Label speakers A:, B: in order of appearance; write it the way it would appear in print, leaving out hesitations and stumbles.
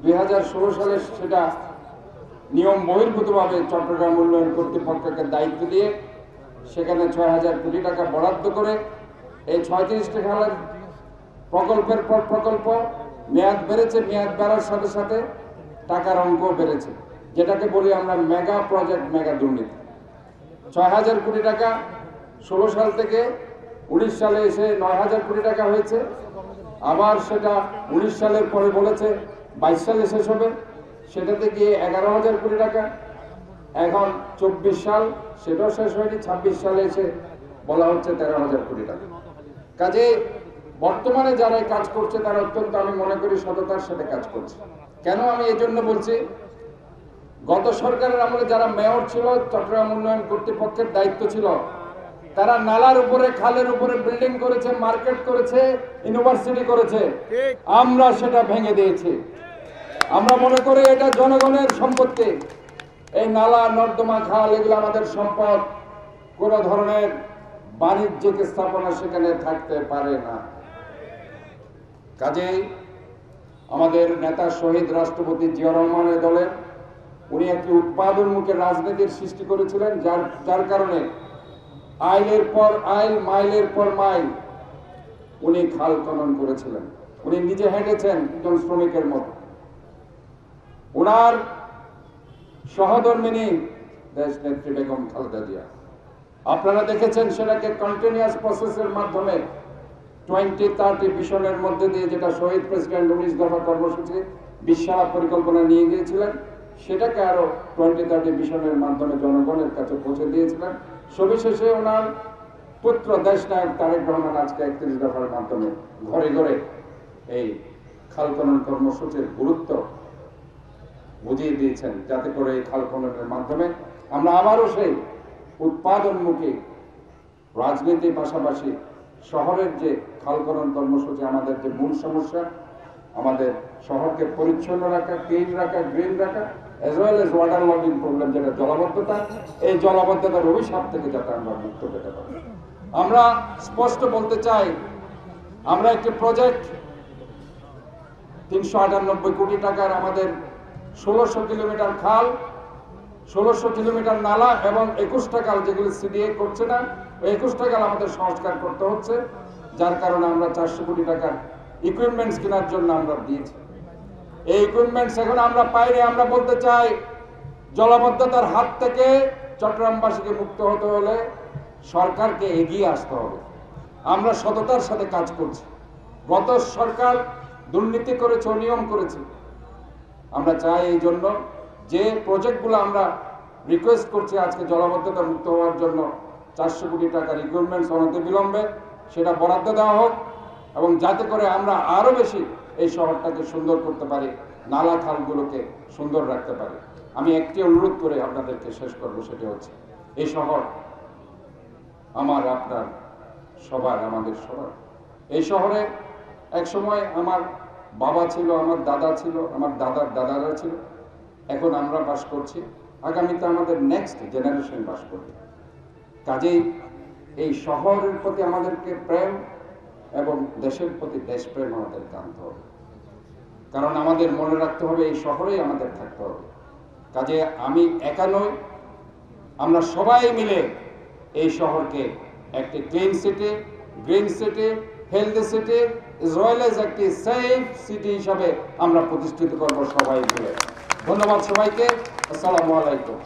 A: 2016 সালে সেটা নিয়ম বহির্ভূতভাবে চট্টগ্রাম উন্নয়ন কর্তৃপক্ষকে দায়িত্ব দিয়ে সেখানে 6,000 কোটি টাকা বরাদ্দ করে এই 36টি খালের প্রকল্পের পর প্রকল্প মেয়াদ বেড়েছে। মেয়াদ বাড়ার সাথে সাথে টাকার অঙ্ক বেড়েছে, যেটাকে বলি আমরা মেগা প্রজেক্ট, মেগা দুর্নীতি। 6,000 কোটি টাকা 16 সাল থেকে 19 সালে এসে 9,000 কোটি টাকা হয়েছে। আবার সেটা 19 সালের পরে বলেছে 22 সালে শেষ হবে, সেটাতে গিয়ে 11,000 কোটি টাকা। এখন 24 সাল, সেটাও শেষ হয়নি। 26 সালে এসে বলা হচ্ছে 13,000 কোটি টাকা। কাজে বর্তমানে যারা কাজ করছে তারা অত্যন্ত, আমি মনে করি, সততার সাথে কাজ করছে। কেন আমি এই জন্য বলছি, গত সরকারের আমলে যারা মেয়র ছিল, চট্টগ্রাম উন্নয়ন কর্তৃপক্ষের দায়িত্ব ছিল, তারা নালার উপরে, খালের উপরে বিল্ডিং করেছে, মার্কেট করেছে, ইউনিভার্সিটি করেছে। আমরা সেটা ভেঙে দিয়েছি। আমরা মনে করি এটা জনগণের সম্পত্তি। এই নালা, নর্দমা, খাল এগুলো আমাদের সম্পদ। কোন ধরনের বাণিজ্যিক স্থাপনা সেখানে থাকতে পারে না। কাজেই আমাদের নেতা শহীদ রাষ্ট্রপতি জিয়া রহমানের দলের উনি একটি উৎপাদনমুখী রাজনীতির সৃষ্টি করেছিলেন, যার কারণে আইলের পর আইল, মাইলের পর মাইল উনি খাল খনন করেছিলেন। উনি নিজে হেঁটেছেন একজন শ্রমিকের মতো। ওনার সহধর্মিনী দেশ নেত্রী বেগম খালেদা জিয়া, আপনারা দেখেছেন সেটাকে কন্টিনিউয়াস প্রসেসের মাধ্যমে 2030 ভিশনের মধ্যে দিয়ে, যেটা শহীদ প্রেসিডেন্ট 19 দফা কর্মসূচি 20 সালা পরিকল্পনা নিয়ে গিয়েছিলেন, সেটাকে আরো 2030 ভিশনের মাধ্যমে জনগণের কাছে পৌঁছে দিয়েছিলেন। সবিশেষে ওনার পুত্র দেশনায়ক তারেক রহমান আজকে 31 দফার মাধ্যমে ঘরে ঘরে এই খাল খনন কর্মসূচির গুরুত্ব বুঝিয়ে দিয়েছেন, যাতে করে এই খাল খননের মাধ্যমে আমরা আবারও সেই উৎপাদনমুখী রাজনীতির পাশাপাশি শহরের যে খাল খনন কর্মসূচি, আমাদের যে মূল সমস্যা, আমাদের শহরকে পরিচ্ছন্ন রাখা, ক্লিন রাখা, গ্রিন রাখা, as well as water logging problem, যেটা জলাবদ্ধতা, এই জলাবদ্ধতার অভিশাপ থেকে যাতে আমরা মুক্ত পেতে পারি। আমরা স্পষ্ট বলতে চাই, আমরা একটি প্রজেক্ট 398 কোটি টাকার, আমাদের 1600 কিলোমিটার খাল, 1600 কিলোমিটার নালা এবং 21টা খাল, যেগুলো সিডিএ করছে না, ওই 21টা খাল আমাদের সংস্কার করতে হচ্ছে। যার কারণে আমরা 400 কোটি টাকার ইকুইপমেন্টস কেনার জন্য আমরা দিয়েছি। এই ইকুইপমেন্টস এখন আমরা পাইনি। আমরা বলতে চাই, জলাবদ্ধতার হাত থেকে চট্টগ্রামবাসীকে মুক্ত হতে হলে সরকারকে এগিয়ে আসতে হবে। আমরা সততার সাথে কাজ করছি। গত সরকার দুর্নীতি করেছে, অনিয়ম করেছে। আমরা চাই এই জন্য যে প্রজেক্টগুলো আমরা রিকোয়েস্ট করছি আজকে জলাবদ্ধতা মুক্ত হওয়ার জন্য, 400 কোটি টাকার ইকুইপমেন্টস অনতিবিলম্বে সেটা বরাদ্দ দেওয়া হোক, এবং যাতে করে আমরা আরো বেশি এই শহরটাকে সুন্দর করতে পারি, নালা খালগুলোকে সুন্দর রাখতে পারি। আমি একটি অনুরোধ করে আপনাদেরকে শেষ করব, সেটা হচ্ছে, এই শহর আমার, আপনার সবার, আমাদের সবার। এই শহরে এক সময় আমার বাবা ছিল, আমার দাদা ছিল, আমার দাদার দাদারা ছিল। এখন আমরা বাস করছি, আগামীতে আমাদের নেক্সট জেনারেশন বাস করবে। কাজেই এই শহরের প্রতি আমাদেরকে প্রেম এবং দেশের প্রতি দেশপ্রেম আমাদেরকে আনতে হবে। কারণ আমাদের মনে রাখতে হবে, এই শহরেই আমাদের থাকতে হবে। কাজে আমি একা নই, আমরা সবাই মিলে এই শহরকে একটি clean city, green city, healthy city, as well as একটি সেফ সিটি হিসাবে আমরা প্রতিষ্ঠিত করব সবাই মিলে। ধন্যবাদ সবাইকে। আসসালামু আলাইকুম।